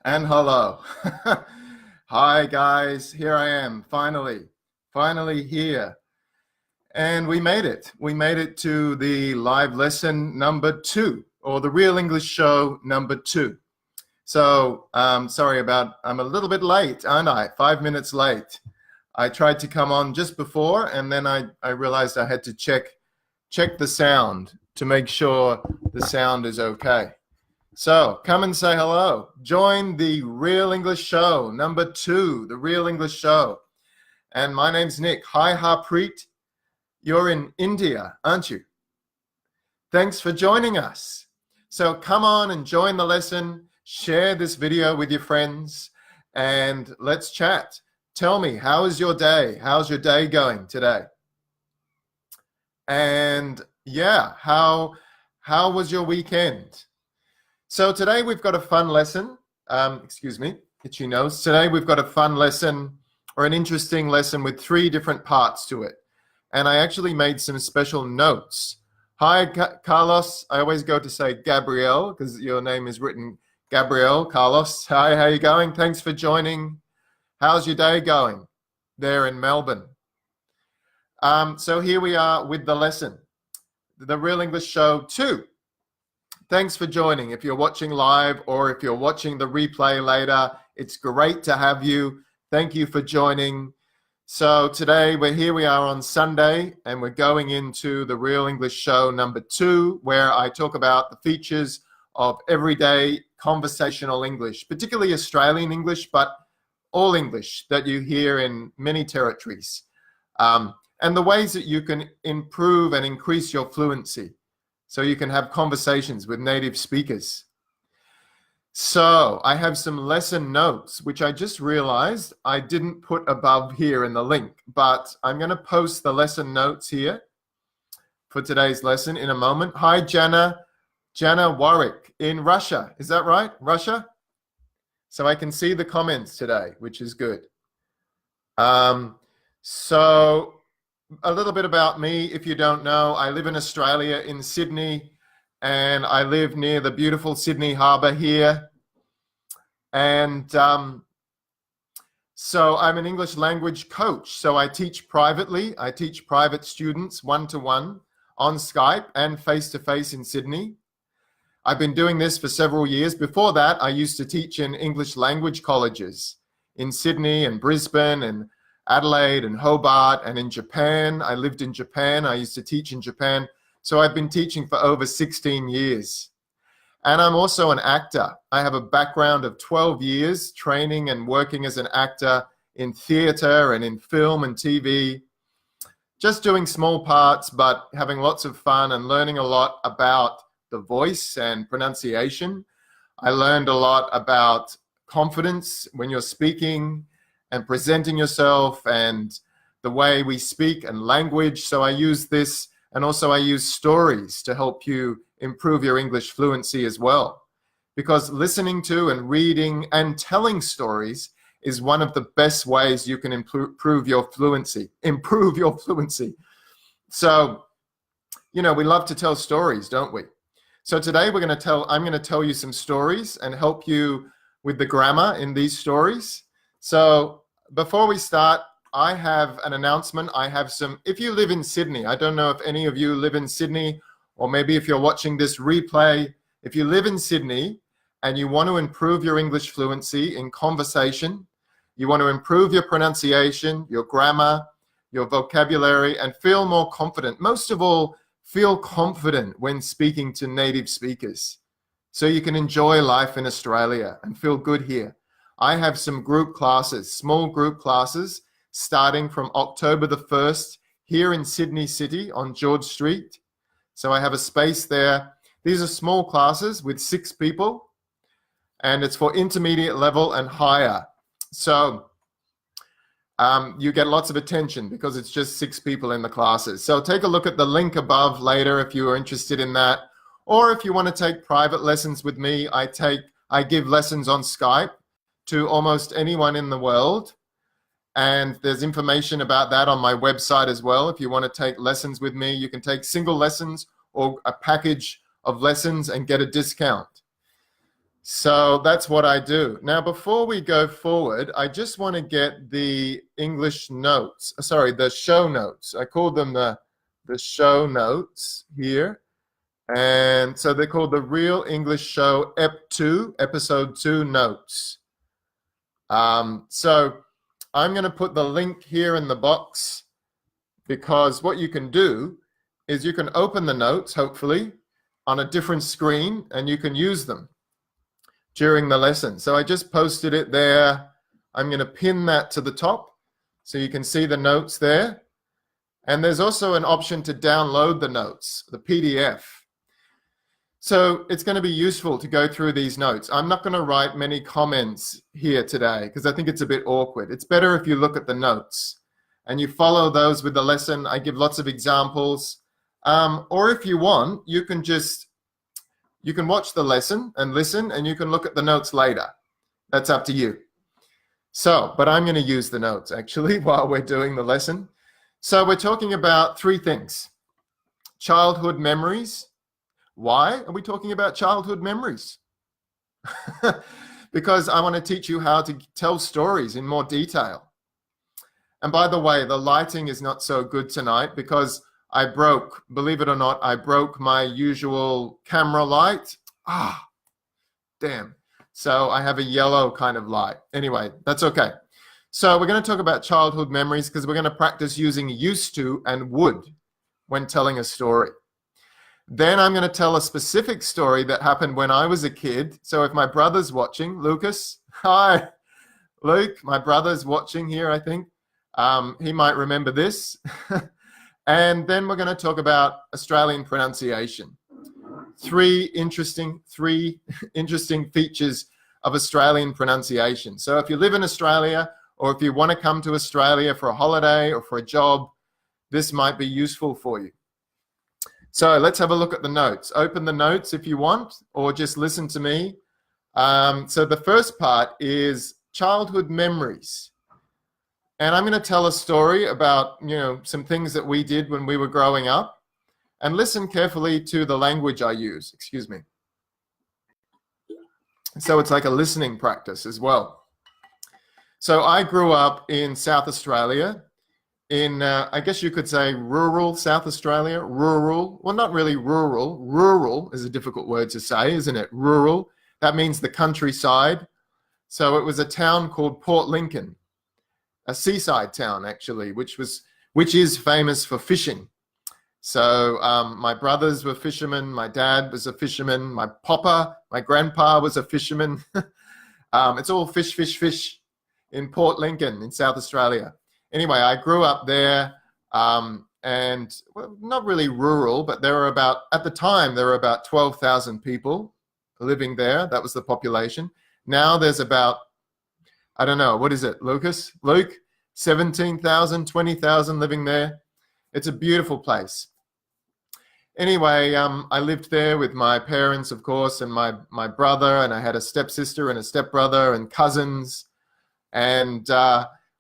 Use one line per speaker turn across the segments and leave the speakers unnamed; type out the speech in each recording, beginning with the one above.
And hello. Hi guys, here I am, finally here. And we made it. We made it to the live lesson number 2, or the Real English Show number 2. So, sorry about, I'm a little bit late, aren't I? 5 minutes late. I tried to come on just before, and then I realized I had to check the sound to make sure the sound is okay. So come and say hello. Join the Real English Show number 2, the Real English Show. And my name's Nick. Hi, Harpreet. You're in India, aren't you? Thanks for joining us. So come on and join the lesson. Share this video with your friends and let's chat. Tell me, how is your day? How's your day going today? And yeah, how was your weekend? So today we've got a fun lesson. Excuse me, itchy nose. Today we've got a fun lesson, or an interesting lesson with 3 different parts to it. And I actually made some special notes. Hi, Carlos. I always go to say Gabrielle because your name is written Gabrielle. Carlos, hi, how you going? Thanks for joining. How's your day going there in Melbourne? So here we are with the lesson, the Real English Show 2. Thanks for joining. If you're watching live or if you're watching the replay later, it's great to have you. Thank you for joining. So today we are on Sunday and we're going into the Real English Show number 2, where I talk about the features of everyday conversational English, particularly Australian English, but all English that you hear in many territories, and the ways that you can improve and increase your fluency so you can have conversations with native speakers. So I have some lesson notes, which I just realized I didn't put above here in the link, but I'm going to post the lesson notes here for today's lesson in a moment. Hi, Jana Warwick in Russia. Is that right? Russia? So I can see the comments today, which is good. So a little bit about me, if you don't know, I live in Australia, in Sydney, and I live near the beautiful Sydney Harbour here. And so I'm an English language coach. So I teach privately. I teach private students one-to-one on Skype and face-to-face in Sydney. I've been doing this for several years. Before that, I used to teach in English language colleges in Sydney and Brisbane and Adelaide and Hobart and in Japan. I lived in Japan. I used to teach in Japan. So I've been teaching for over 16 years. And I'm also an actor. I have a background of 12 years training and working as an actor in theater and in film and TV, just doing small parts, but having lots of fun and learning a lot about the voice and pronunciation. I learned a lot about confidence when you're speaking and presenting yourself and the way we speak and language. So I use this, and also I use stories to help you improve your English fluency as well. Because listening to and reading and telling stories is one of the best ways you can improve your fluency. So, you know, we love to tell stories, don't we? So today I'm going to tell you some stories and help you with the grammar in these stories. So before we start, I have an announcement. If you live in Sydney, I don't know if any of you live in Sydney, or maybe if you're watching this replay, if you live in Sydney and you want to improve your English fluency in conversation, you want to improve your pronunciation, your grammar, your vocabulary, and feel more confident. Most of all, feel confident when speaking to native speakers so you can enjoy life in Australia and feel good here. I have some group classes, small group classes, starting from October the 1st here in Sydney City on George Street. So I have a space there. These are small classes with 6 people, and it's for intermediate level and higher. So you get lots of attention because it's just 6 people in the classes. So take a look at the link above later if you are interested in that. Or if you want to take private lessons with me, I give lessons on Skype to almost anyone in the world. And there's information about that on my website as well. If you want to take lessons with me, you can take single lessons or a package of lessons and get a discount. So that's what I do. Now, before we go forward, I just want to get the English notes. Sorry, the show notes. I call them the show notes here. And so they're called the Real English Show EP2, Episode 2 notes. So I'm going to put the link here in the box, because what you can do is you can open the notes, hopefully, on a different screen, and you can use them during the lesson. So I just posted it there. I'm going to pin that to the top so you can see the notes there. And there's also an option to download the notes, the PDF. So it's going to be useful to go through these notes. I'm not going to write many comments here today because I think it's a bit awkward. It's better if you look at the notes and you follow those with the lesson. I give lots of examples. Or if you want, you can watch the lesson and listen, and you can look at the notes later. That's up to you. So, but I'm going to use the notes actually while we're doing the lesson. So we're talking about three things. Childhood memories. Why are we talking about childhood memories? Because I want to teach you how to tell stories in more detail. And by the way, the lighting is not so good tonight because believe it or not, I broke my usual camera light. Damn. So I have a yellow kind of light. Anyway, that's okay. So we're going to talk about childhood memories because we're going to practice using used to and would when telling a story. Then I'm going to tell a specific story that happened when I was a kid. So if my brother's watching, Lucas, hi, Luke, my brother's watching here, I think. He might remember this. And then we're going to talk about Australian pronunciation. Three interesting features of Australian pronunciation. So if you live in Australia, or if you want to come to Australia for a holiday or for a job, this might be useful for you. So let's have a look at the notes. Open the notes if you want, or just listen to me. So the first part is childhood memories. And I'm going to tell a story about, some things that we did when we were growing up. And listen carefully to the language I use. Excuse me. So it's like a listening practice as well. So I grew up in South Australia, in, I guess you could say, rural South Australia. Rural. Well, not really rural. Rural is a difficult word to say, isn't it? Rural. That means the countryside. So it was a town called Port Lincoln. A seaside town, actually, which is famous for fishing. So my brothers were fishermen. My dad was a fisherman. My grandpa was a fisherman. It's all fish, fish, fish in Port Lincoln in South Australia. Anyway, I grew up there, and well, not really rural, but at the time, there were about 12,000 people living there. That was the population. Now there's about, I don't know, what is it, Luke? 17,000, 20,000 living there. It's a beautiful place. Anyway, I lived there with my parents, of course, and my brother, and I had a stepsister and a stepbrother and cousins. And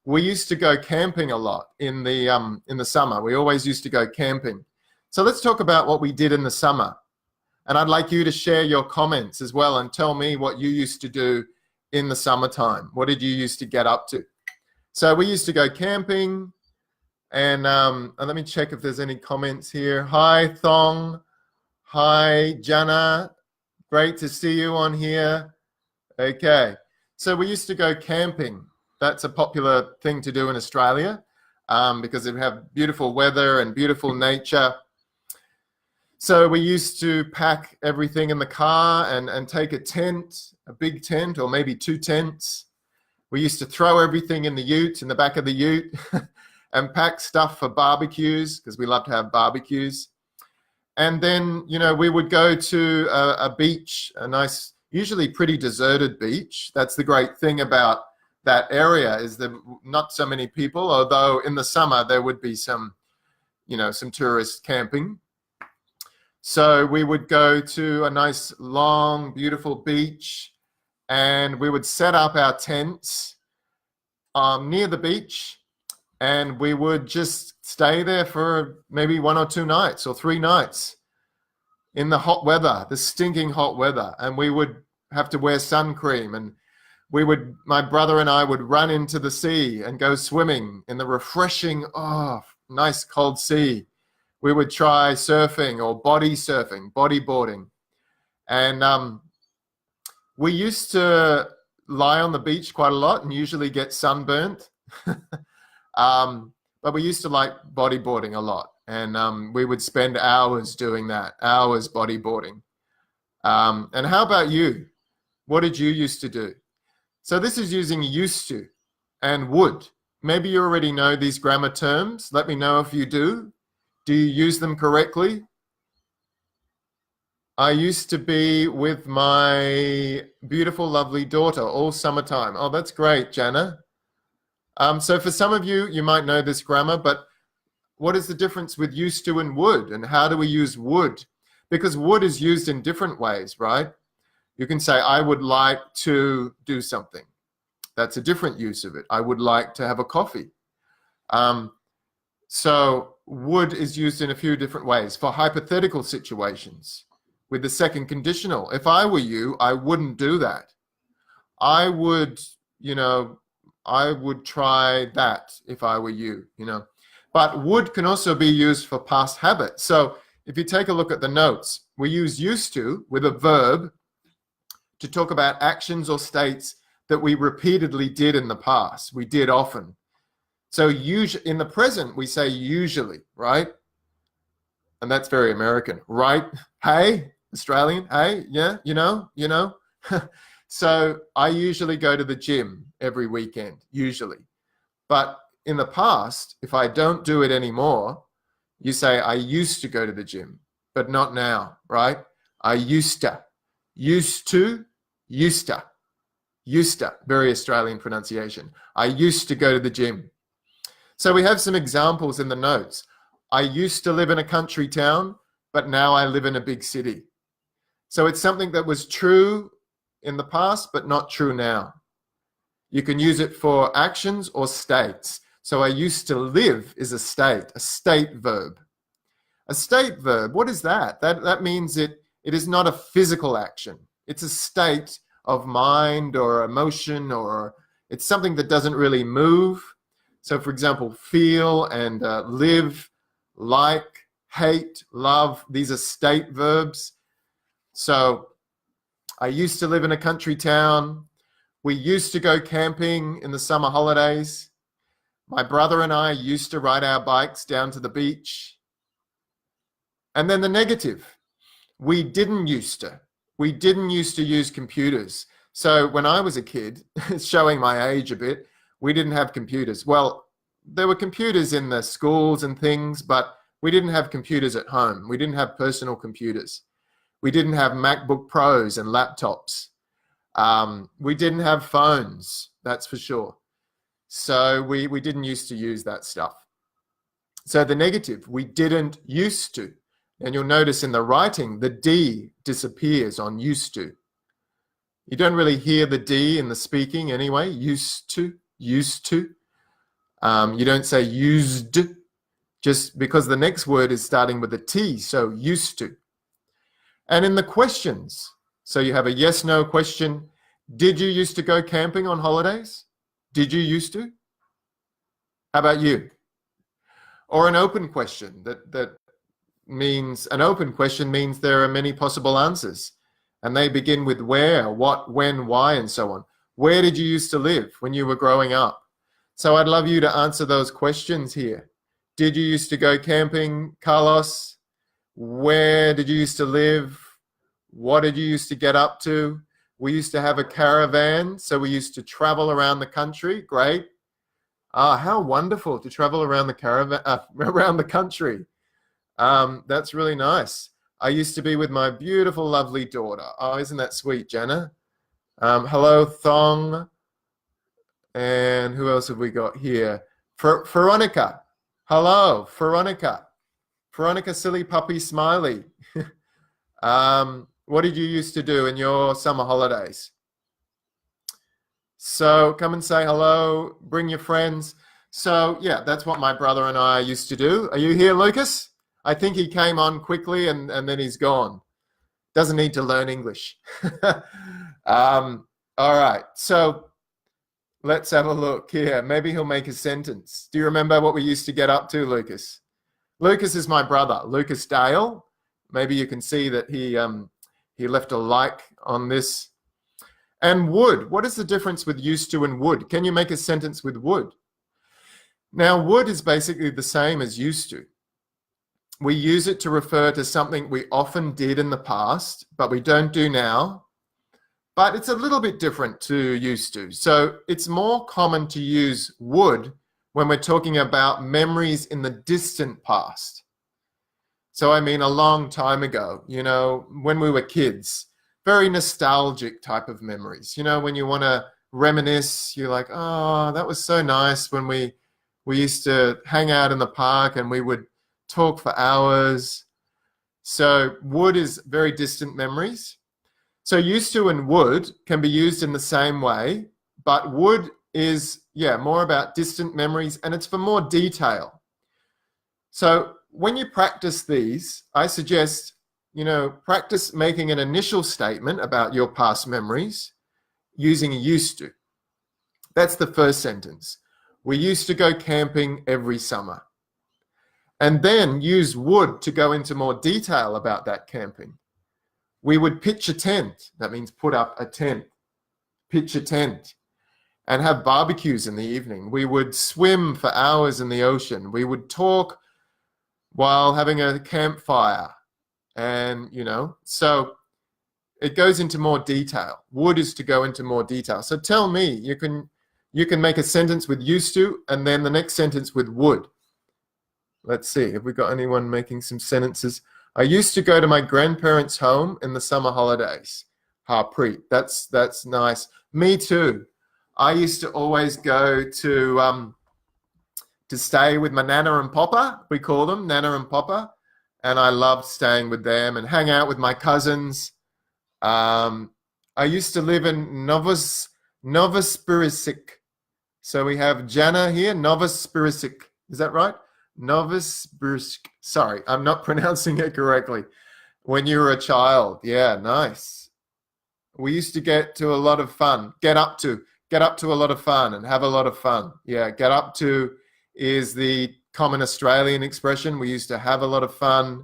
we used to go camping a lot in the summer. We always used to go camping. So let's talk about what we did in the summer. And I'd like you to share your comments as well and tell me what you used to do in the summertime. What did you used to get up to? So we used to go camping, and let me check if there's any comments here. Hi, Thong. Hi, Jana. Great to see you on here. Okay. So we used to go camping. That's a popular thing to do in Australia because we have beautiful weather and beautiful nature. So we used to pack everything in the car and take a tent, a big tent, or maybe two tents. We used to throw everything in the back of the ute, and pack stuff for barbecues because we love to have barbecues. And then, we would go to a beach, a nice, usually pretty deserted beach. That's the great thing about that area, is there not so many people, although in the summer there would be some tourists camping. So we would go to a nice, long, beautiful beach, and we would set up our tents near the beach, and we would just stay there for maybe 1 or 2 nights or 3 nights in the hot weather, the stinking hot weather. And we would have to wear sun cream, and my brother and I would run into the sea and go swimming in the refreshing, nice cold sea. We would try surfing or bodyboarding. And we used to lie on the beach quite a lot and usually get sunburnt. But we used to like bodyboarding a lot. And we would spend hours doing that, hours bodyboarding. And how about you? What did you used to do? So this is using used to and would. Maybe you already know these grammar terms. Let me know if you do. Do you use them correctly? I used to be with my beautiful, lovely daughter all summertime. Oh, that's great, Jana. So for some of you, you might know this grammar, but what is the difference with used to and would? And how do we use would? Because would is used in different ways, right? You can say, I would like to do something. That's a different use of it. I would like to have a coffee. So would is used in a few different ways for hypothetical situations with the second conditional. If I were you, I wouldn't do that. I would try that if I were you, But would can also be used for past habit. So if you take a look at the notes, we use used to with a verb to talk about actions or states that we repeatedly did in the past. We did often. So usually in the present, we say usually, right? And that's very American, right? Hey, Australian, hey, yeah, you know. So I usually go to the gym every weekend, usually. But in the past, if I don't do it anymore, you say, I used to go to the gym, but not now, right? I used to, very Australian pronunciation. I used to go to the gym. So we have some examples in the notes. I used to live in a country town, but now I live in a big city. So it's something that was true in the past, but not true now. You can use it for actions or states. So I used to live is a state verb. A state verb, what is that? That means it is not a physical action. It's a state of mind or emotion, or it's something that doesn't really move. So for example, feel and live, like, hate, love, these are state verbs. So I used to live in a country town. We used to go camping in the summer holidays. My brother and I used to ride our bikes down to the beach. And then the negative, we didn't used to. We didn't used to use computers. So when I was a kid, showing my age a bit, we didn't have computers. Well, there were computers in the schools and things, but we didn't have computers at home. We didn't have personal computers. We didn't have MacBook Pros and laptops. We didn't have phones, that's for sure. So we didn't used to use that stuff. So the negative, we didn't used to. And you'll notice in the writing, the D disappears on used to. You don't really hear the D in the speaking anyway, used to. You don't say used, just because the next word is starting with a T, so used to. And in the questions, so you have a yes, no question. Did you used to go camping on holidays? Did you used to? How about you? Or an open question that means, an open question means there are many possible answers. And they begin with where, what, when, why, and so on. Where did you used to live when you were growing up? So I'd love you to answer those questions here. Did you used to go camping, Carlos? Where did you used to live? What did you used to get up to? We used to have a caravan, so we used to travel around the country. Great. How wonderful to travel around the caravan, around the country. That's really nice. I used to be with my beautiful, lovely daughter. Oh, isn't that sweet, Jenna? Hello, Thong. And who else have we got here? Veronica. Hello, Veronica. Veronica, silly puppy, smiley. What did you used to do in your summer holidays? So come and say hello, bring your friends. So yeah, that's what my brother and I used to do. Are you here, Lucas? I think he came on quickly and then he's gone. Doesn't need to learn English. All right, so let's have a look here. Maybe he'll make a sentence. Do you remember what we used to get up to, Lucas? Lucas is my brother, Lucas Dale. Maybe you can see that he left a like on this. And would, what is the difference with used to and would? Can you make a sentence with would? Now, would is basically the same as used to. We use it to refer to something we often did in the past, but we don't do now. But it's a little bit different to used to. So it's more common to use would when we're talking about memories in the distant past. So I mean a long time ago, you know, when we were kids, very nostalgic type of memories. You know, when you want to reminisce, you're like, oh, that was so nice when we used to hang out in the park and we would talk for hours. So would is very distant memories. So used to and would can be used in the same way, but would is, more about distant memories, and it's for more detail. So when you practice these, I suggest, practice making an initial statement about your past memories using used to. That's the first sentence. We used to go camping every summer. And then use would to go into more detail about that camping. We would pitch a tent. That means put up a tent. Pitch a tent. And have barbecues in the evening. We would swim for hours in the ocean. We would talk while having a campfire. And, so it goes into more detail. Would is to go into more detail. So tell me, you can make a sentence with used to and then the next sentence with would. Let's see, have we got anyone making some sentences? I used to go to my grandparents' home in the summer holidays. Harpreet, that's nice. Me too. I used to always go to stay with my Nana and Papa. We call them Nana and Papa. And I loved staying with them and hang out with my cousins. I used to live in Novosibirsk. So we have Jana here, Novosibirsk. Is that right? Novosibirsk. Sorry, I'm not pronouncing it correctly. When you were a child. Yeah, nice. We used to get to a lot of fun. Get up to a lot of fun and have a lot of fun. Yeah, get up to is the common Australian expression. We used to have a lot of fun.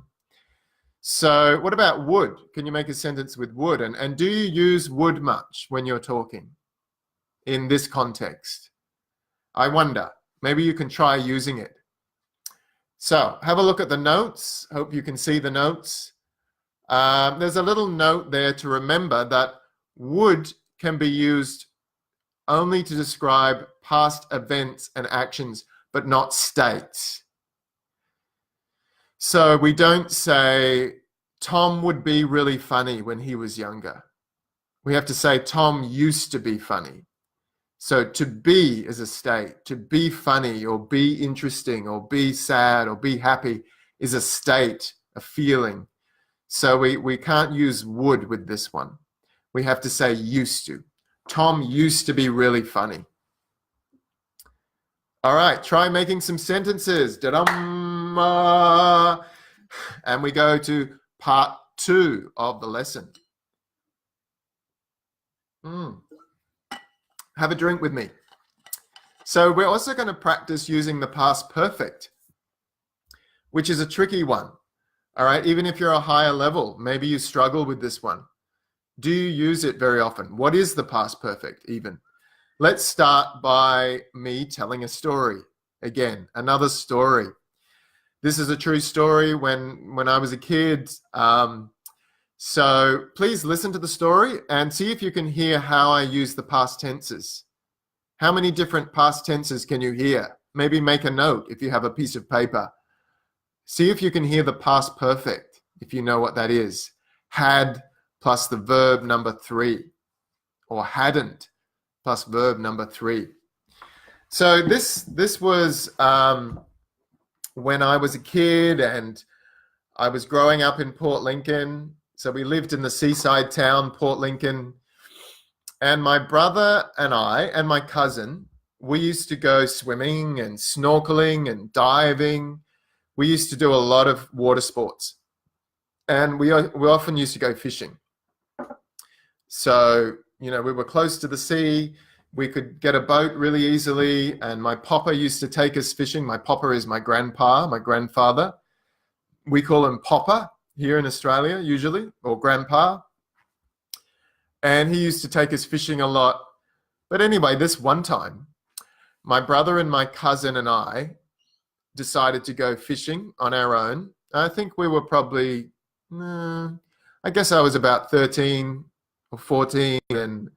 So what about would? Can you make a sentence with would? And do you use would much when you're talking in this context? I wonder. Maybe you can try using it. So have a look at the notes. Hope you can see the notes. There's a little note there to remember that would can be used only to describe past events and actions, but not states. So we don't say, Tom would be really funny when he was younger. We have to say, Tom used to be funny. So to be is a state. To be funny or be interesting or be sad or be happy is a state, a feeling. So we can't use would with this one. We have to say used to. Tom used to be really funny. All right, try making some sentences. Da-dum. And we go to part 2 of the lesson. Have a drink with me. So we're also going to practice using the past perfect, which is a tricky one. All right, even if you're a higher level, maybe you struggle with this one. Do you use it very often? What is the past perfect even? Let's start by me telling a story. Again, another story. This is a true story when I was a kid. So please listen to the story and see if you can hear how I use the past tenses. How many different past tenses can you hear? Maybe make a note if you have a piece of paper. See if you can hear the past perfect, if you know what that is. Had plus the verb number 3, or hadn't plus verb number 3. So this was when I was a kid and I was growing up in Port Lincoln. So we lived in the seaside town, Port Lincoln. And my brother and I and my cousin, we used to go swimming and snorkeling and diving. We used to do a lot of water sports. And we often used to go fishing. So we were close to the sea. We could get a boat really easily. And my papa used to take us fishing. My papa is my grandpa, my grandfather. We call him Papa here in Australia, usually, or Grandpa. And he used to take us fishing a lot. But anyway, this one time, my brother and my cousin and I decided to go fishing on our own. I think we were probably, I guess I was about 13 or 14, and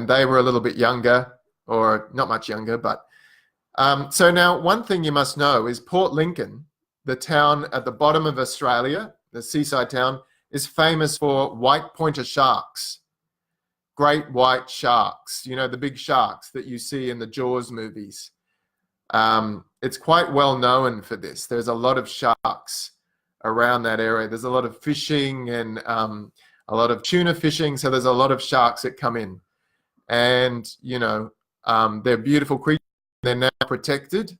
they were a little bit younger, or not much younger. But so now one thing you must know is Port Lincoln, the town at the bottom of Australia, the seaside town, is famous for white pointer sharks. Great white sharks, the big sharks that you see in the Jaws movies. It's quite well known for this. There's a lot of sharks around that area. There's a lot of fishing and a lot of tuna fishing. So there's a lot of sharks that come in. And, they're beautiful creatures. They're now protected,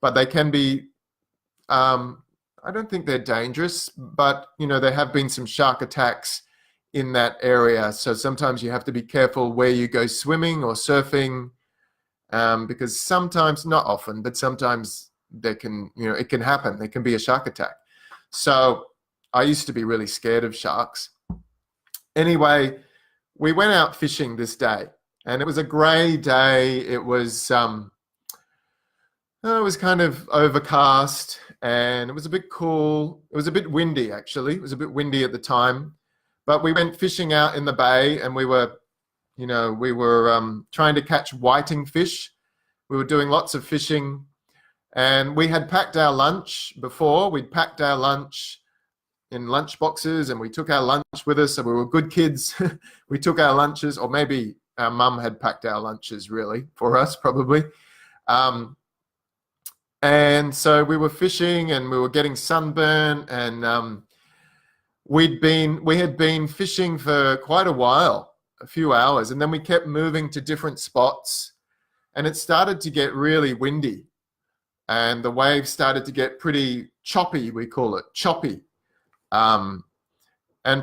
but they can be, I don't think they're dangerous, but, there have been some shark attacks in that area. So sometimes you have to be careful where you go swimming or surfing, because sometimes, not often, but sometimes it can happen. There can be a shark attack. So I used to be really scared of sharks. Anyway, we went out fishing this day, and it was a grey day. It was kind of overcast, and it was a bit cool. It was a bit windy, actually. It was a bit windy at the time. But we went fishing out in the bay, and we were trying to catch whiting fish. We were doing lots of fishing, and we had packed our lunch before. We'd packed our lunch in lunch boxes, and we took our lunch with us. So we were good kids. We took our lunches, or maybe our mum had packed our lunches really for us, probably. And so we were fishing, and we were getting sunburn, and we had been fishing for quite a while, a few hours, and then we kept moving to different spots, and it started to get really windy, and the waves started to get pretty choppy, we call it, choppy, and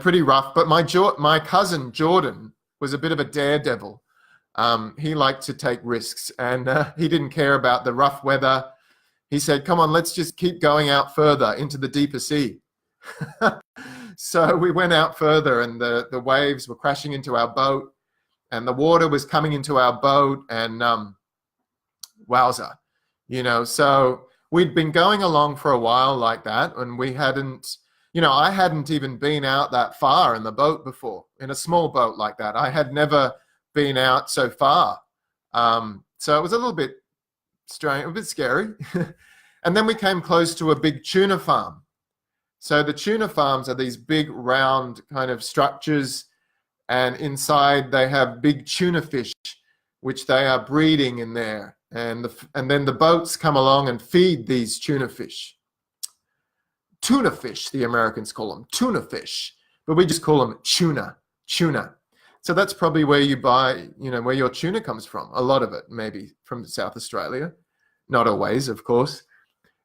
pretty rough. But my cousin Jordan was a bit of a daredevil. He liked to take risks, and he didn't care about the rough weather. He said, come on, let's just keep going out further into the deeper sea. So we went out further, and the waves were crashing into our boat, and the water was coming into our boat, and wowza, so we'd been going along for a while like that, and we hadn't, I hadn't even been out that far in the boat before, in a small boat like that. I had never been out so far. So it was a little bit strange, a bit scary. And then we came close to a big tuna farm. So the tuna farms are these big round kind of structures, and inside they have big tuna fish, which they are breeding in there. And then the boats come along and feed these tuna fish. Tuna fish, the Americans call them, tuna fish, but we just call them tuna. So that's probably where you buy, where your tuna comes from. A lot of it, maybe from South Australia. Not always, of course.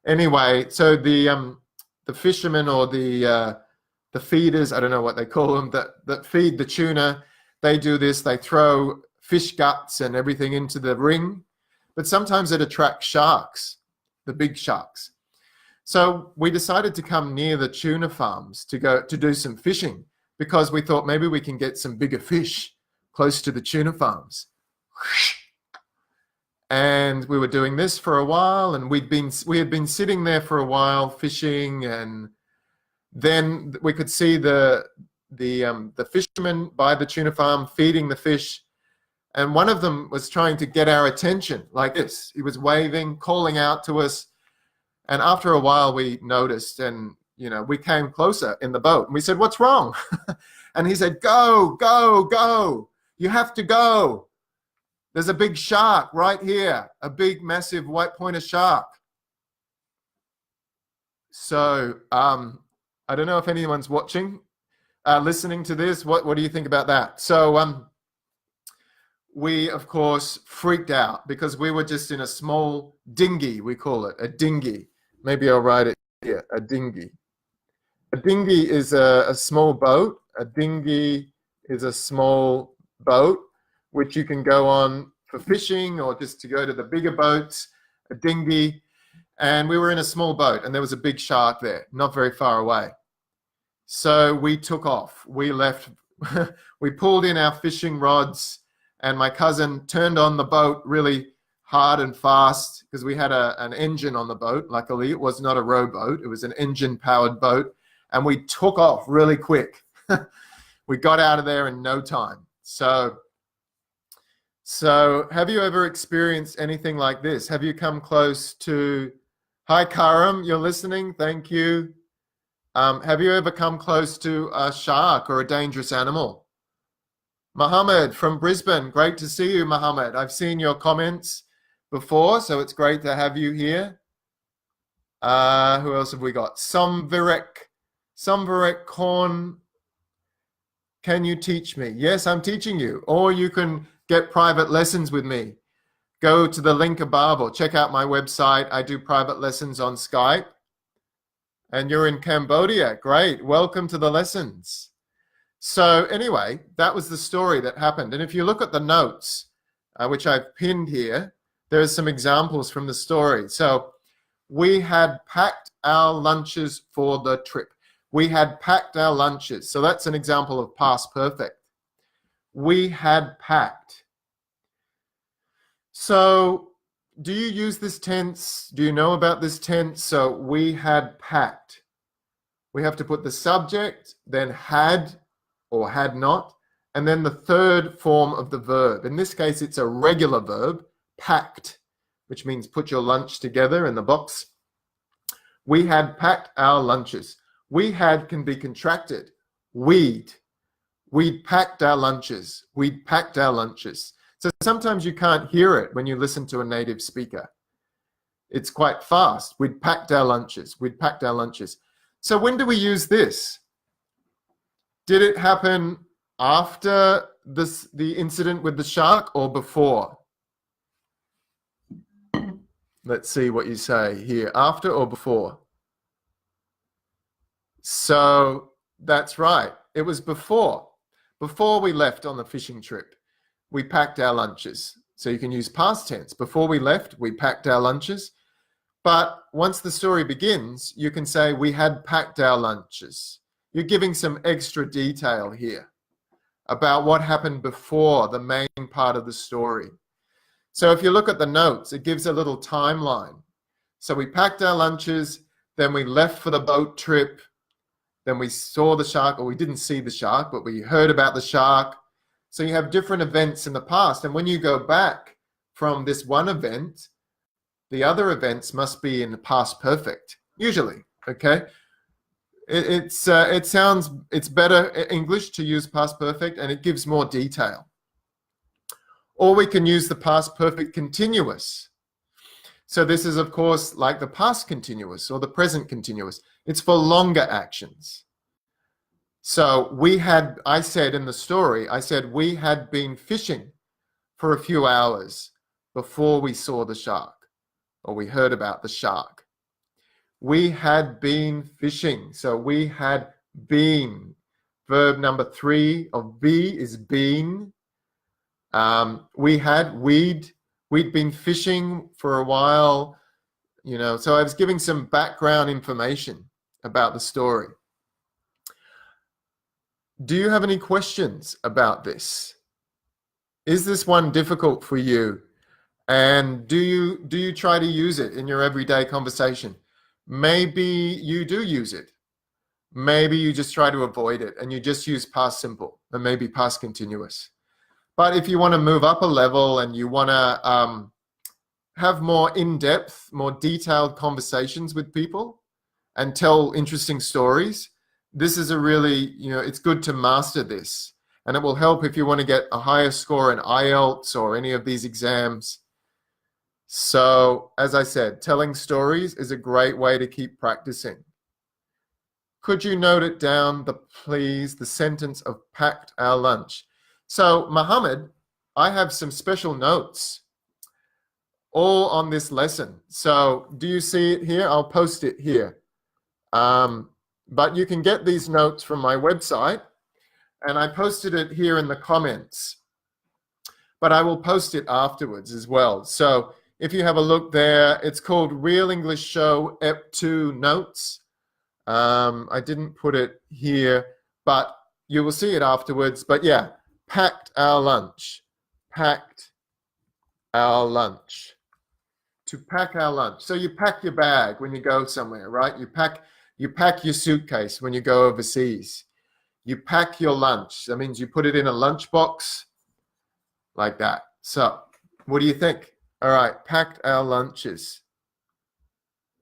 Anyway, so the fishermen, or the feeders, I don't know what they call them, that feed the tuna, they do this. They throw fish guts and everything into the ring, but sometimes it attracts sharks, the big sharks. So we decided to come near the tuna farms to do some fishing, because we thought maybe we can get some bigger fish close to the tuna farms. And we were doing this for a while, and we had been sitting there for a while fishing, and then we could see the fishermen by the tuna farm feeding the fish, and one of them was trying to get our attention like this. He was waving, calling out to us, and after a while we noticed, and we came closer in the boat, and we said, "What's wrong?" And he said, "Go, go, go! You have to go. There's a big shark right here, a big, massive white pointer shark." So I don't know if anyone's watching, listening to this. What do you think about that? So we, of course, freaked out, because we were just in a small dinghy, we call it, a dinghy. Maybe I'll write it here, a dinghy. A dinghy is a small boat. A dinghy is a small boat, which you can go on for fishing or just to go to the bigger boats, a dinghy. And we were in a small boat and there was a big shark there, not very far away. So we took off. We left, we pulled in our fishing rods, and my cousin turned on the boat really hard and fast because we had an engine on the boat. Luckily, it was not a rowboat. It was an engine-powered boat. And we took off really quick. We got out of there in no time. So have you ever experienced anything like this? Have you come close to... Hi, Karam, you're listening. Thank you. Have you ever come close to a shark or a dangerous animal? Mohammed from Brisbane. Great to see you, Mohammed. I've seen your comments before, so it's great to have you here. Who else have we got? Somvirek Korn. Can you teach me? Yes, I'm teaching you. Or you can get private lessons with me. Go to the link above or check out my website. I do private lessons on Skype. And you're in Cambodia. Great. Welcome to the lessons. So anyway, that was the story that happened. And if you look at the notes, which I've pinned here, there's some examples from the story. So we had packed our lunches for the trip. We had packed our lunches. So that's an example of past perfect. We had packed. So do you use this tense? Do you know about this tense? So we had packed. We have to put the subject, then had or had not, and then the third form of the verb. In this case, it's a regular verb, packed, which means put your lunch together in the box. We had packed our lunches. We had can be contracted. We'd packed our lunches. We'd packed our lunches. So sometimes you can't hear it when you listen to a native speaker. It's quite fast. We'd packed our lunches. We'd packed our lunches. So when do we use this? Did it happen after the incident with the shark or before? Let's see what you say here. After or before? So that's right. It was before. Before we left on the fishing trip, we packed our lunches. So you can use past tense. Before we left, we packed our lunches. But once the story begins, you can say we had packed our lunches. You're giving some extra detail here about what happened before the main part of the story. So if you look at the notes, it gives a little timeline. So we packed our lunches, then we left for the boat trip, then we saw the shark, or we didn't see the shark, but we heard about the shark. So you have different events in the past. And when you go back from this one event, the other events must be in the past perfect, usually, okay? It's better English to use past perfect, and it gives more detail. Or we can use the past perfect continuous. So this is, of course, like the past continuous or the present continuous. It's for longer actions. So I said in the story, we had been fishing for a few hours before we saw the shark, or we heard about the shark. We had been fishing. So we had been. Verb number 3 of be is been. We'd been fishing for a while, so I was giving some background information about the story. Do you have any questions about this? Is this one difficult for you? And do you try to use it in your everyday conversation? Maybe you do use it. Maybe you just try to avoid it and you just use past simple and maybe past continuous. But if you want to move up a level and you want to have more in-depth, more detailed conversations with people and tell interesting stories, this is a really, it's good to master this. And it will help if you want to get a higher score in Ielts or any of these exams. So, as I said, telling stories is a great way to keep practicing. Could you note it down, please, the sentence of packed our lunch? So, Mohammed, I have some special notes all on this lesson. So, do you see it here? I'll post it here. But you can get these notes from my website, and I posted it here in the comments. but I will post it afterwards as well. So if you have a look there, it's called Real English Show Ep 2 Notes. I didn't put it here, but you will see it afterwards. But yeah, packed our lunch. Packed our lunch. To pack our lunch. So you pack your bag when you go somewhere, right? You pack your suitcase when you go overseas. You pack your lunch. That means you put it in a lunchbox like that. So what do you think? All right, packed our lunches.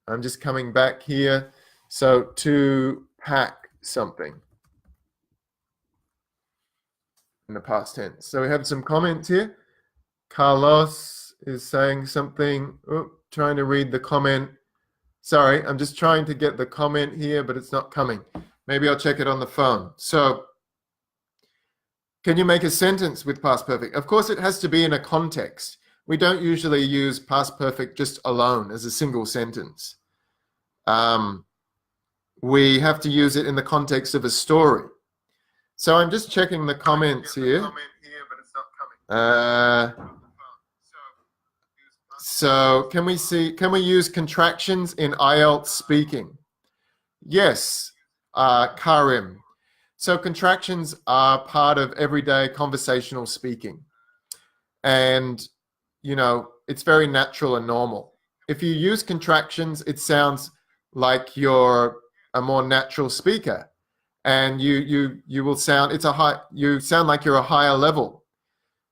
I'm just coming back here. So to pack something in the past tense. So we have some comments here. Carlos is saying something. Oh, trying to read the comment. Sorry, I'm just trying to get the comment here, but it's not coming. Maybe I'll check it on the phone. So can you make a sentence with past perfect? Of course, it has to be in a context. We don't usually use past perfect just alone as a single sentence. We have to use it in the context of a story. So I'm just checking the comments here. So can we use contractions in Ielts speaking? Yes, Karim. So contractions are part of everyday conversational speaking. And, you know, it's very natural and normal. If you use contractions, it sounds like you're a more natural speaker. And you will sound, you sound like you're a higher level.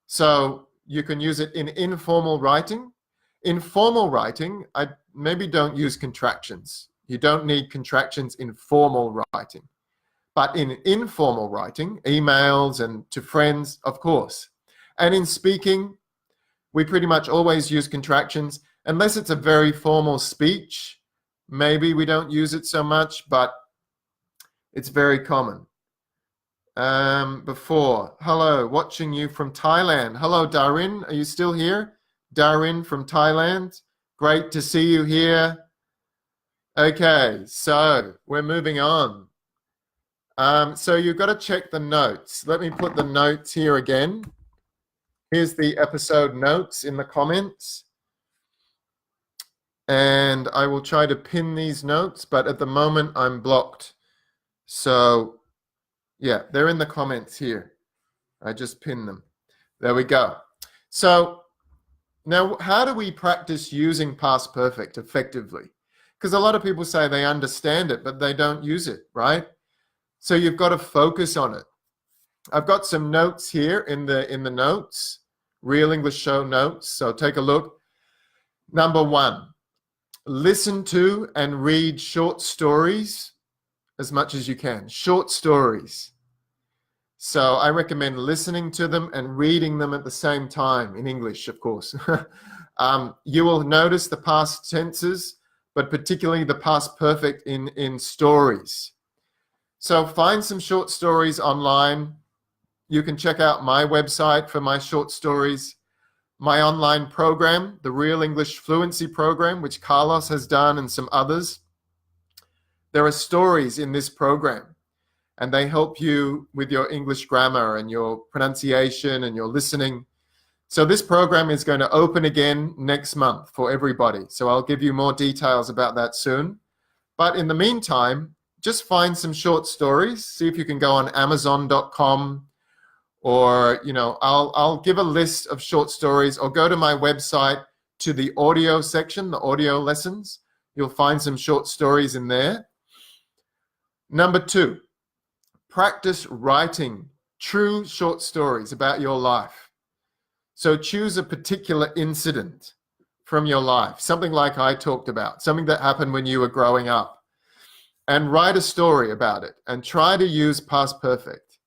So you can use it in informal writing. In formal writing, I maybe don't use contractions. You don't need contractions in formal writing. But in informal writing, emails and to friends, of course. And in speaking, we pretty much always use contractions, unless it's a very formal speech. Maybe we don't use it so much, but it's very common. Before, hello, watching you from Thailand. Hello, Darin, are you still here? Darin from Thailand, great to see you here. Okay, so we're moving on. So you've got to check the notes. Let me put the notes here again. Here's the episode notes in the comments. And I will try to pin these notes, but at the moment I'm blocked. So yeah, they're in the comments here. I just pinned them. There we go. So now, how do we practice using past perfect effectively? Because a lot of people say they understand it, but they don't use it, right? So you've got to focus on it. I've got some notes here in the notes, Real English Show notes. So take a look. Number 1, listen to and read short stories as much as you can. Short stories. So I recommend listening to them and reading them at the same time in English, of course. You will notice the past tenses, but particularly the past perfect in stories. So find some short stories online. You can check out my website for my short stories. My online program, the Real English Fluency Program, which Carlos has done and some others. There are stories in this program. And they help you with your English grammar and your pronunciation and your listening. So this program is going to open again next month for everybody. So I'll give you more details about that soon. But in the meantime, just find some short stories. See if you can go on Amazon.com, or, you know, I'll give a list of short stories, or go to my website to the audio section, the audio lessons. You'll find some short stories in there. Number 2. Practice writing true short stories about your life. So choose a particular incident from your life, something like I talked about, something that happened when you were growing up, and write a story about it and try to use past perfect.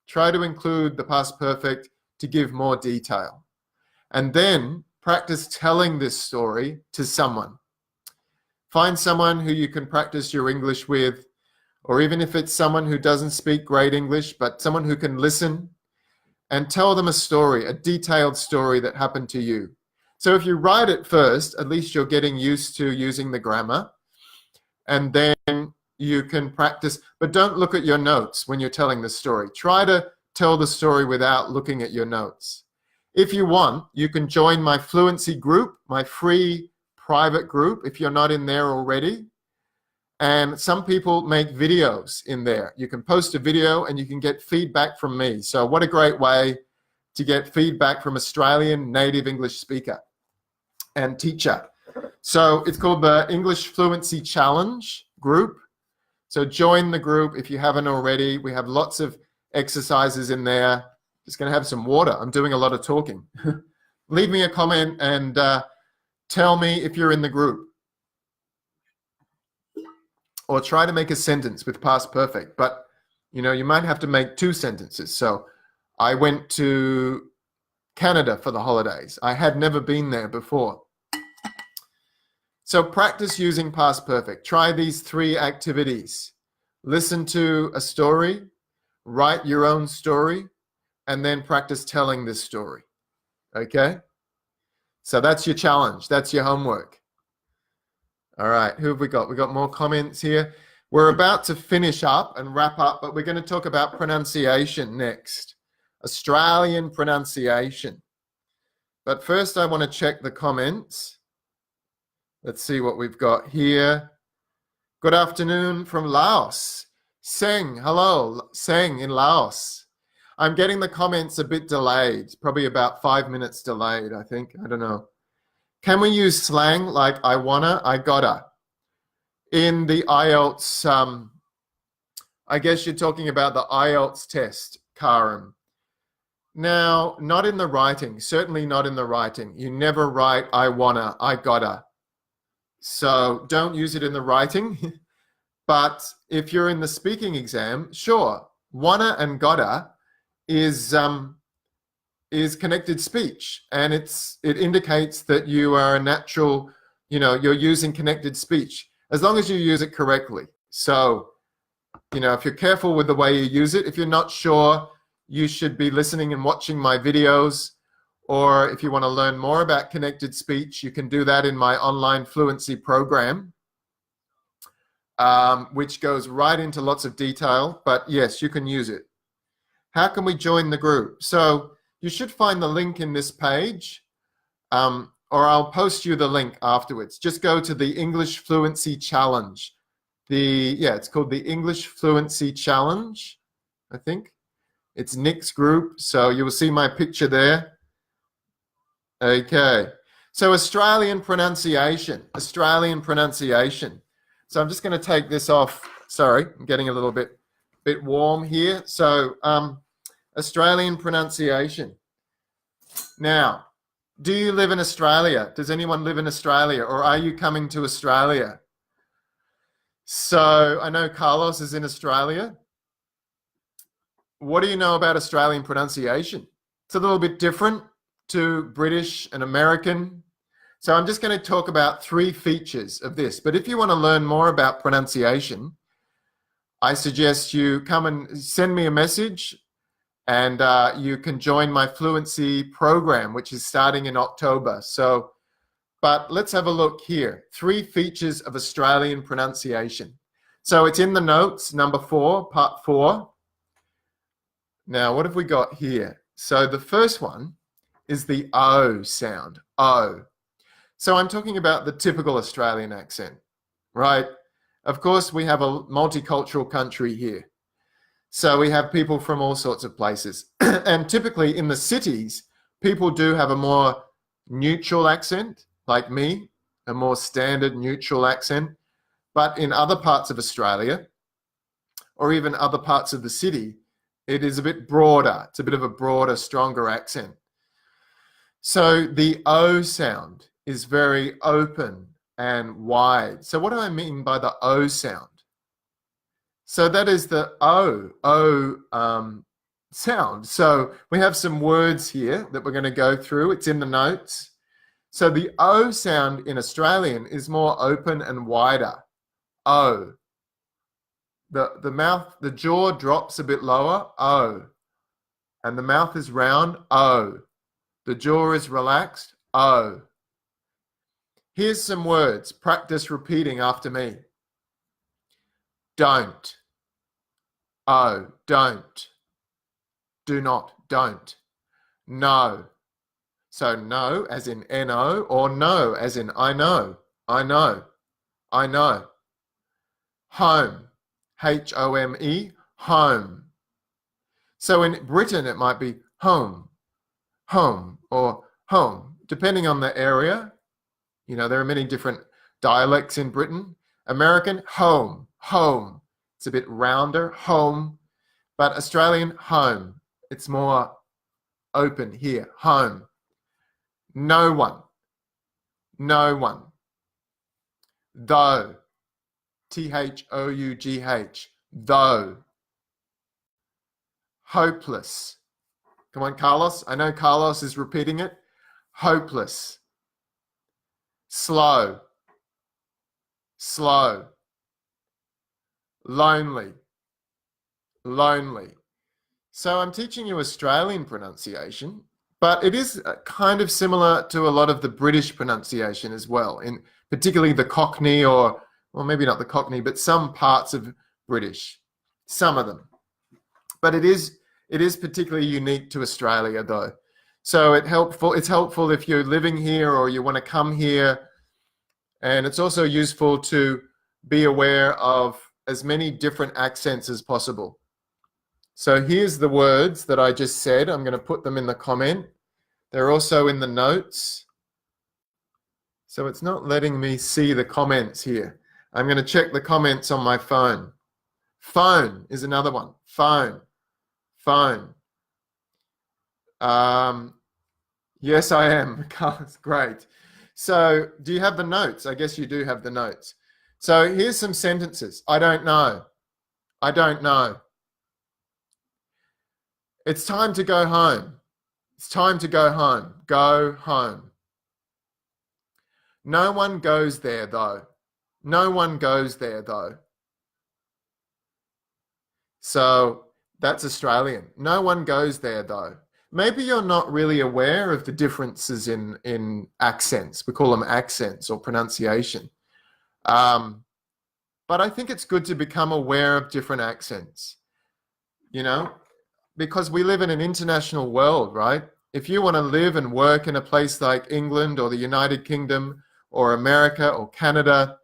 Try to include the past perfect to give more detail. And then practice telling this story to someone. Find someone who you can practice your English with, or even if it's someone who doesn't speak great English, but someone who can listen, and tell them a story, a detailed story that happened to you. So if you write it first, at least you're getting used to using the grammar, and then you can practice, but don't look at your notes when you're telling the story. Try to tell the story without looking at your notes. If you want, you can join my fluency group, my free private group, if you're not in there already. And some people make videos in there. You can post a video and you can get feedback from me. So what a great way to get feedback from Australian native English speaker and teacher. So it's called the English Fluency Challenge group. So join the group if you haven't already. We have lots of exercises in there. Just going to have some water. I'm doing a lot of talking. Leave me a comment and tell me if you're in the group. Or try to make a sentence with past perfect. But, you know, you might have to make 2 sentences. So I went to Canada for the holidays. I had never been there before. So practice using past perfect. Try these 3 activities. Listen to a story, write your own story, and then practice telling this story. Okay? So that's your challenge. That's your homework. All right, who have we got? We got more comments here. We're about to finish up and wrap up, but we're going to talk about pronunciation next. Australian pronunciation. But first I want to check the comments. Let's see what we've got here. Good afternoon from Laos. Seng, hello, Seng in Laos. I'm getting the comments a bit delayed, probably about 5 minutes delayed, I think. I don't know. Can we use slang like I wanna, I gotta? In the Ielts, I guess you're talking about the Ielts test, Karen. Now, not in the writing, certainly not in the writing. You never write I wanna, I gotta. So don't use it in the writing. But if you're in the speaking exam, sure, wanna and gotta is connected speech, and it indicates that you are a natural, you know, you're using connected speech as long as you use it correctly. So, you know, if you're careful with the way you use it, if you're not sure, you should be listening and watching my videos, or if you want to learn more about connected speech, you can do that in my online fluency program, which goes right into lots of detail. But yes, you can use it. How can we join the group? So you should find the link in this page, or I'll post you the link afterwards. Just go to the English Fluency Challenge. It's called the English Fluency Challenge, I think. It's Nick's group, so you will see my picture there. Okay, so Australian pronunciation. So I'm just going to take this off. Sorry, I'm getting a little bit warm here. So Australian pronunciation. Now, do you live in Australia? Does anyone live in Australia, or are you coming to Australia? So I know Carlos is in Australia. What do you know about Australian pronunciation? It's a little bit different to British and American. So I'm just going to talk about 3 features of this. But if you want to learn more about pronunciation, I suggest you come and send me a message, and you can join my fluency program, which is starting in October. So, but let's have a look here. 3 features of Australian pronunciation. So it's in the notes, number 4, part 4. Now, what have we got here? So the first one is the O sound, O. So I'm talking about the typical Australian accent, right? Of course, we have a multicultural country here. So we have people from all sorts of places. And typically in the cities, people do have a more neutral accent, like me, a more standard neutral accent. But in other parts of Australia, or even other parts of the city, it is a bit broader. It's a bit of a broader, stronger accent. So the O sound is very open and wide. So what do I mean by the O sound? So that is the O sound. So we have some words here that we're going to go through. It's in the notes. So the O sound in Australian is more open and wider. O. The mouth, the jaw drops a bit lower. O. And the mouth is round. O. The jaw is relaxed. O. Here's some words. Practice repeating after me. Don't. Oh, don't. Do not, don't. No. So no as in N-O, or no as in I know, I know, I know. Home, H-O-M-E, home. So in Britain, it might be home, home, or home, depending on the area. You know, there are many different dialects in Britain. American, home, home. It's a bit rounder, home. But Australian, home. It's more open here, home. No one, no one. Though, T-H-O-U-G-H, though. Hopeless. Come on, Carlos. I know Carlos is repeating it. Hopeless. Slow. Slow. Lonely. Lonely. So I'm teaching you Australian pronunciation, but it is kind of similar to a lot of the British pronunciation as well, in particularly the Cockney, or well, maybe not the Cockney, but some parts of British, some of them. But it is particularly unique to Australia, though. So it's helpful if you're living here or you want to come here. And it's also useful to be aware of as many different accents as possible. So here's the words that I just said. I'm going to put them in the comment. They're also in the notes. So it's not letting me see the comments here. I'm going to check the comments on my phone. Phone is another one. Phone. Phone. Yes, I am. Great. So do you have the notes? I guess you do have the notes. So here's some sentences. I don't know. I don't know. It's time to go home. It's time to go home. Go home. No one goes there, though. No one goes there, though. So that's Australian. No one goes there, though. Maybe you're not really aware of the differences in accents. We call them accents or pronunciation. But I think it's good to become aware of different accents, you know, because we live in an international world, right? If you want to live and work in a place like England or the United Kingdom or America or Canada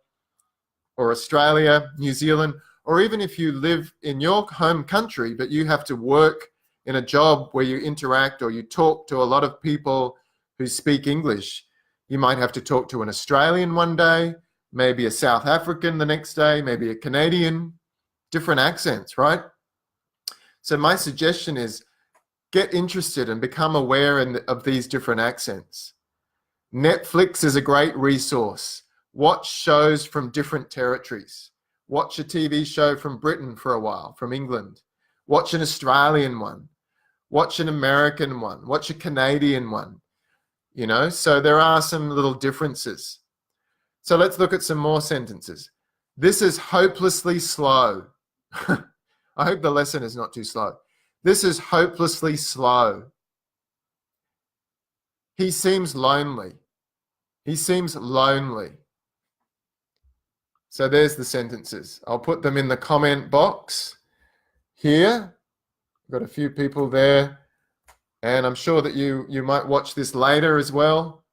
or Australia, New Zealand, or even if you live in your home country, but you have to work in a job where you interact or you talk to a lot of people who speak English, you might have to talk to an Australian one day, maybe a South African the next day, maybe a Canadian, different accents, right? So my suggestion is get interested and become aware of these different accents. Netflix is a great resource. Watch shows from different territories. Watch a TV show from Britain for a while, from England. Watch an Australian one. Watch an American one. Watch a Canadian one. You know, so there are some little differences. So let's look at some more sentences. This is hopelessly slow. I hope the lesson is not too slow. This is hopelessly slow. He seems lonely. He seems lonely. So there's the sentences. I'll put them in the comment box here. I've got a few people there. And I'm sure that you might watch this later as well.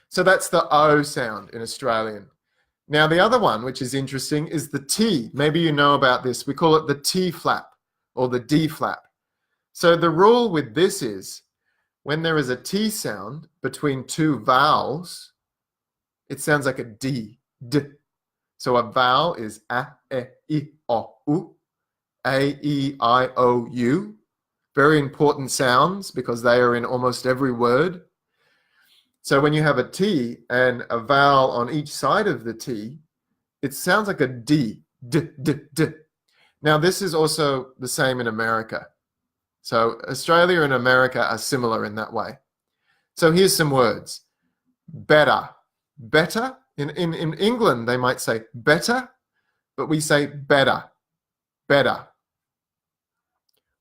So that's the O sound in Australian. Now the other one, which is interesting, is the T. Maybe you know about this. We call it the T flap or the D flap. So the rule with this is when there is a T sound between two vowels, it sounds like a D, D. So a vowel is A, E, I, O, U, A, E, I, O, U. Very important sounds because they are in almost every word. So when you have a T and a vowel on each side of the T, it sounds like a D, D, D, D. Now this is also the same in America. So Australia and America are similar in that way. So here's some words. Better. Better. In England, they might say better, but we say better. Better.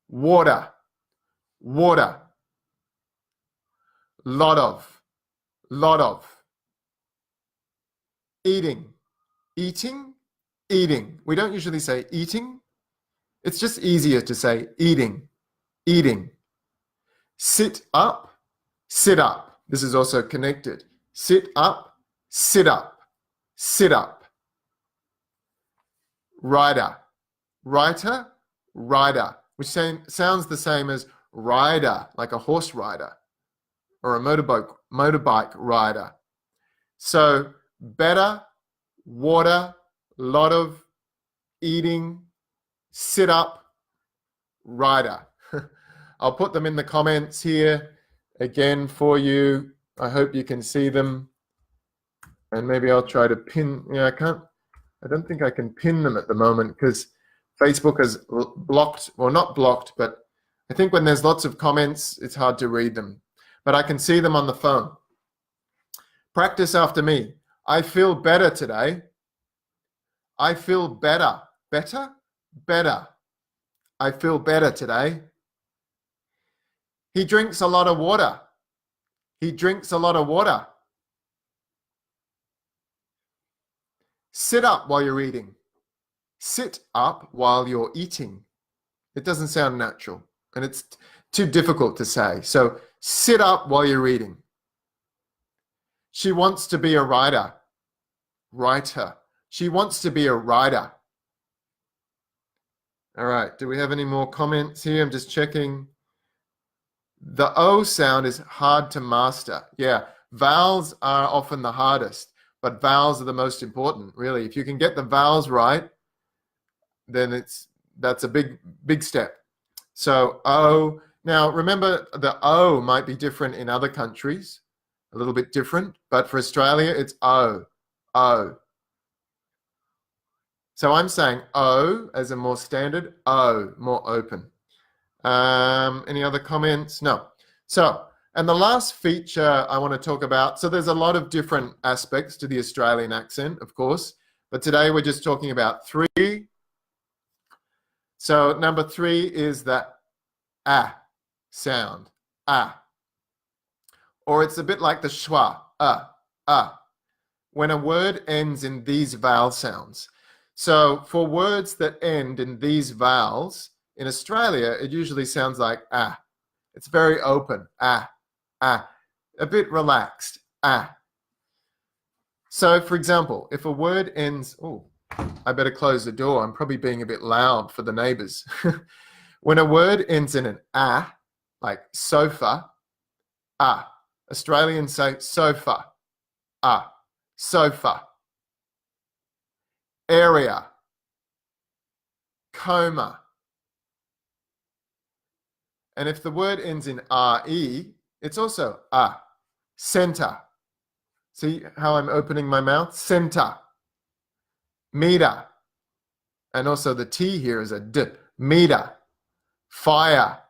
Water. Water. Lot of. Lot of. Eating. Eating. Eating. We don't usually say eating. It's just easier to say eating. Eating. Sit up. Sit up. This is also connected. Sit up, sit up, sit up. Rider, writer, rider, which sounds the same as rider, like a horse rider or a motorbike rider. So better, water, lot of, eating, sit up, rider. I'll put them in the comments here again for you. I hope you can see them. And maybe I'll try to pin, I don't think I can pin them at the moment because Facebook has blocked, well, not blocked, but I think when there's lots of comments, it's hard to read them. But I can see them on the phone. Practice after me. I feel better today. I feel better. Better? Better. I feel better today. He drinks a lot of water. He drinks a lot of water. Sit up while you're eating. Sit up while you're eating. It doesn't sound natural and it's too difficult to say. So sit up while you're eating. She wants to be a writer. Writer. She wants to be a writer. All right. Do we have any more comments here? I'm just checking. The O sound is hard to master. Yeah. Vowels are often the hardest, but vowels are the most important, really. If you can get the vowels right, then that's a big step. So O. Now remember, the O might be different in other countries, a little bit different, but for Australia it's O. O. So I'm saying O as a more standard, O, more open. Any other comments? No. So, and the last feature I want to talk about, so there's a lot of different aspects to the Australian accent, of course, but today we're just talking about 3. So number 3 is the ah sound, ah. Or it's a bit like the schwa, ah. When a word ends in these vowel sounds. So for words that end in these vowels, in Australia, it usually sounds like ah. It's very open, ah, ah. A bit relaxed, ah. So for example, if a word ends, oh, I better close the door. I'm probably being a bit loud for the neighbors. When a word ends in an ah, like sofa, ah. Australians say sofa, ah, sofa. Area, coma. And if the word ends in re, it's also ah, center. See how I'm opening my mouth? Center. Meter. And also the T here is a D. Meter. Fire.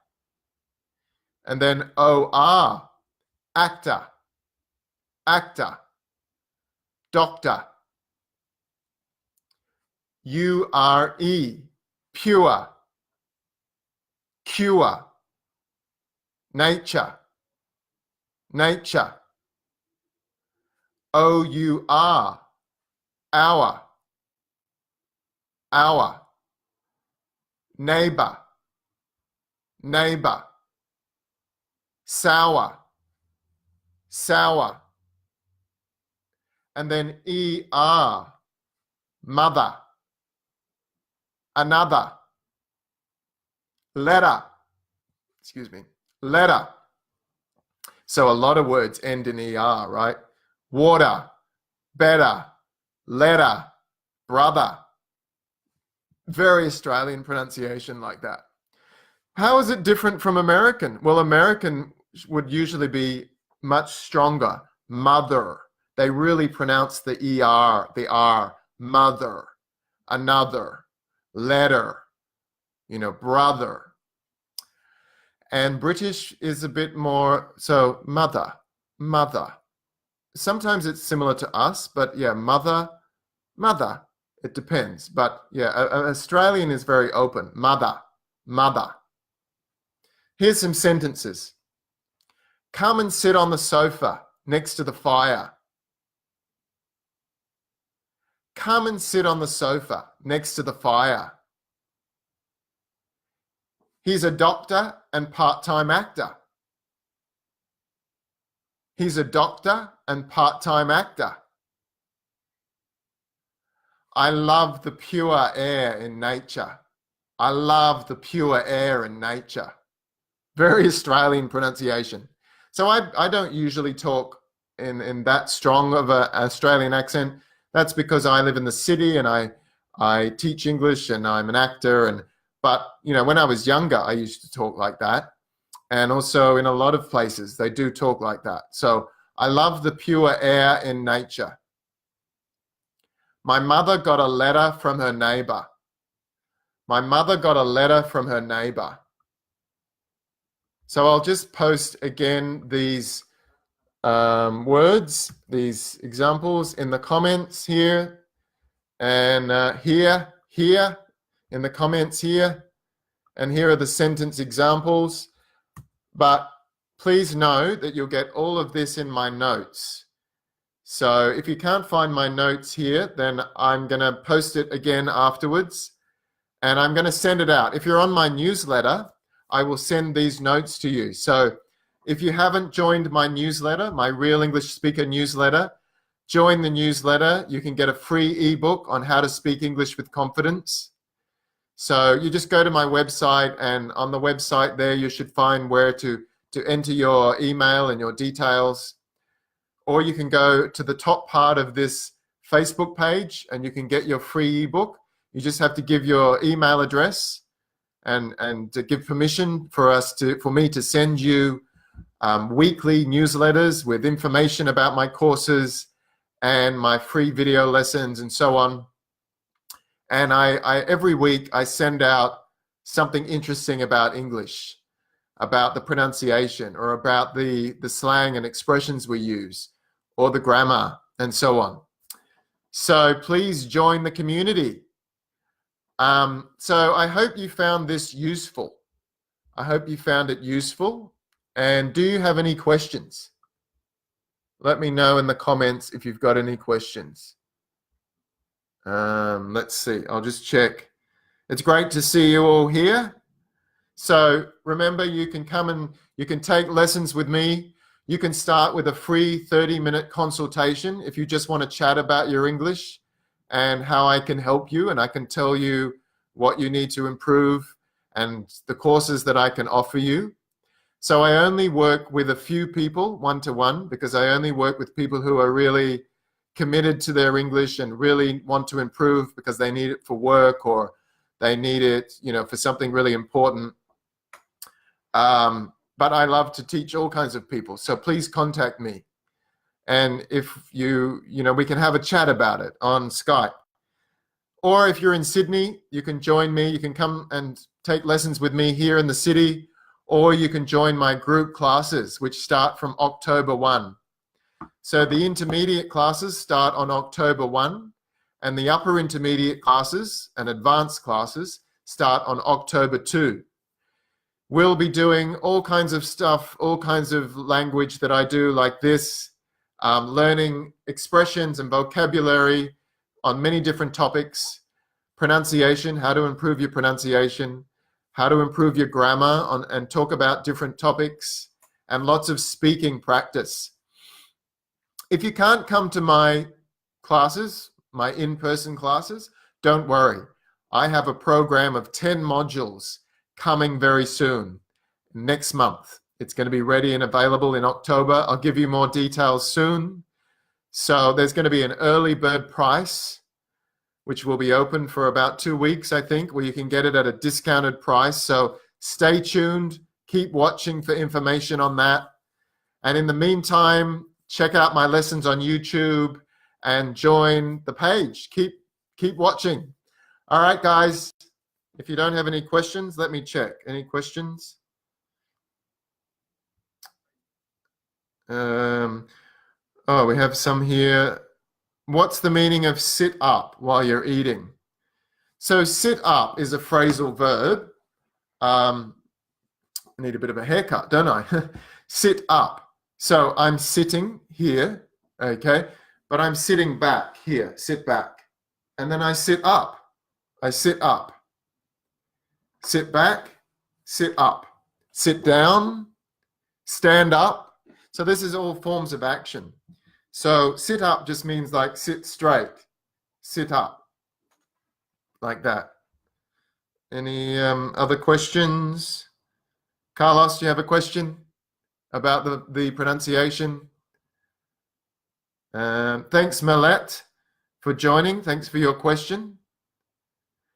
And then OR. Actor. Actor. Doctor. URE. Pure. Cure. Nature. Nature. OUR. Hour. Hour. Neighbor. Neighbor. Sour. Sour. And then ER. Mother. Another. Letter. Excuse me. Letter. So a lot of words end in ER, right? Water. Better. Letter. Brother. Very Australian pronunciation like that. How is it different from American? Well, American would usually be much stronger. Mother. They really pronounce the ER, the R. Mother. Another. Letter. Brother. And British is a bit more, so mother. Mother. Sometimes it's similar to us, but yeah, mother. Mother. It depends. But yeah, Australian is very open. Mother. Mother. Here's some sentences. Come and sit on the sofa next to the fire. Come and sit on the sofa next to the fire. He's a doctor and part-time actor. He's a doctor and part-time actor. I love the pure air in nature. I love the pure air in nature. Very Australian pronunciation. So I don't usually talk in that strong of an Australian accent. That's because I live in the city and I teach English and I'm an actor. But when I was younger, I used to talk like that. And also in a lot of places, they do talk like that. So I love the pure air in nature. My mother got a letter from her neighbor. My mother got a letter from her neighbor. So I'll just post again these words, these examples in the comments here and here in the comments here. And here are the sentence examples. But please know that you'll get all of this in my notes. So if you can't find my notes here, then I'm going to post it again afterwards. And I'm going to send it out. If you're on my newsletter, I will send these notes to you. So if you haven't joined my newsletter, my Real English Speaker newsletter, join the newsletter. You can get a free ebook on how to speak English with confidence. So you just go to my website, and on the website there, you should find where to enter your email and your details. Or you can go to the top part of this Facebook page and you can get your free ebook. You just have to give your email address and to give permission for me to send you weekly newsletters with information about my courses and my free video lessons and so on. And I every week I send out something interesting about English, about the pronunciation, or about the slang and expressions we use, or the grammar, and so on. So please join the community. So I hope you found this useful. I hope you found it useful. And do you have any questions? Let me know in the comments if you've got any questions. Let's see, I'll just check. It's great to see you all here. So remember, you can come and you can take lessons with me. You can start with a free 30-minute consultation if you just want to chat about your English and how I can help you, and I can tell you what you need to improve and the courses that I can offer you. So I only work with a few people one-to-one because I only work with people who are really committed to their English and really want to improve because they need it for work or they need it, for something really important. But I love to teach all kinds of people. So please contact me. And if we can have a chat about it on Skype. Or if you're in Sydney, you can join me. You can come and take lessons with me here in the city, or you can join my group classes, which start from October 1. So the intermediate classes start on October 1, and the upper intermediate classes and advanced classes start on October 2. We'll be doing all kinds of stuff, all kinds of language that I do like this, learning expressions and vocabulary on many different topics, pronunciation, how to improve your pronunciation, how to improve your grammar and talk about different topics, and lots of speaking practice. If you can't come to my classes, my in-person classes, don't worry. I have a program of 10 modules coming very soon, next month. It's going to be ready and available in October. I'll give you more details soon. So there's going to be an early bird price, which will be open for about 2 weeks, I think, where you can get it at a discounted price. So stay tuned, keep watching for information on that. And in the meantime, check out my lessons on YouTube and join the page. Keep watching. All right, guys. If you don't have any questions, let me check. Any questions? We have some here. What's the meaning of sit up while you're eating? So sit up is a phrasal verb. I need a bit of a haircut, don't I? Sit up. So I'm sitting here, okay? But I'm sitting back here, sit back. And then I sit up. I sit up. Sit back, sit up. Sit down, stand up. So this is all forms of action. So sit up just means like sit straight, sit up, like that. Any other questions? Carlos, do you have a question about the pronunciation? Thanks, Milette, for joining. Thanks for your question.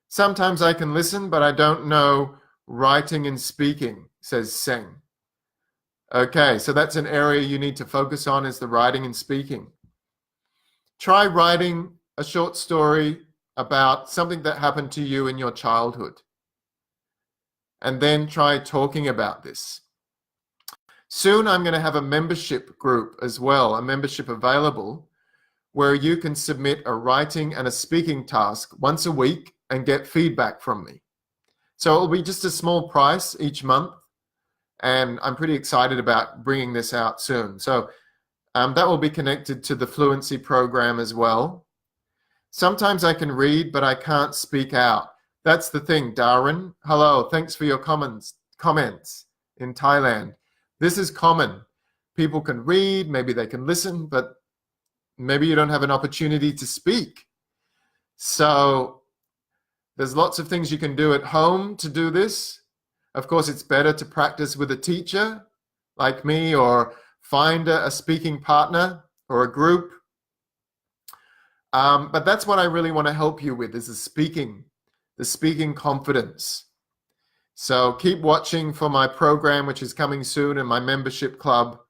Sometimes I can listen, but I don't know writing and speaking, says Seng. Okay, so that's an area you need to focus on, is the writing and speaking. Try writing a short story about something that happened to you in your childhood. And then try talking about this. Soon I'm going to have a membership group as well, a membership available, where you can submit a writing and a speaking task once a week and get feedback from me. So it'll be just a small price each month, and I'm pretty excited about bringing this out soon. So that will be connected to the fluency program as well. Sometimes I can read, but I can't speak out. That's the thing, Darwin. Hello, thanks for your comments in Thailand. This is common. People can read, maybe they can listen, but maybe you don't have an opportunity to speak. So there's lots of things you can do at home to do this. Of course, it's better to practice with a teacher like me, or find a speaking partner or a group. But that's what I really want to help you with, is the speaking confidence. So keep watching for my program, which is coming soon, and my membership club.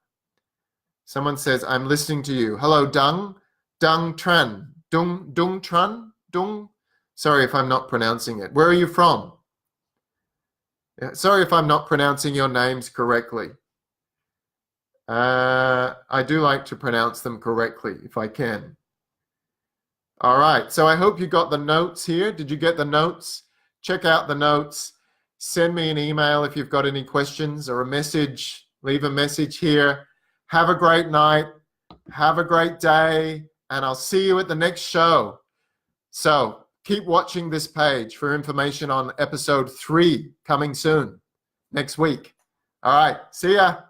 Someone says, I'm listening to you. Hello, Dung Tran. Dung Tran? Dung? Sorry if I'm not pronouncing it. Where are you from? Sorry if I'm not pronouncing your names correctly. I do like to pronounce them correctly if I can. All right, so I hope you got the notes here. Did you get the notes? Check out the notes. Send me an email if you've got any questions, or a message. Leave a message here. Have a great night. Have a great day. And I'll see you at the next show. So keep watching this page for information on episode 3 coming soon, next week. All right, see ya.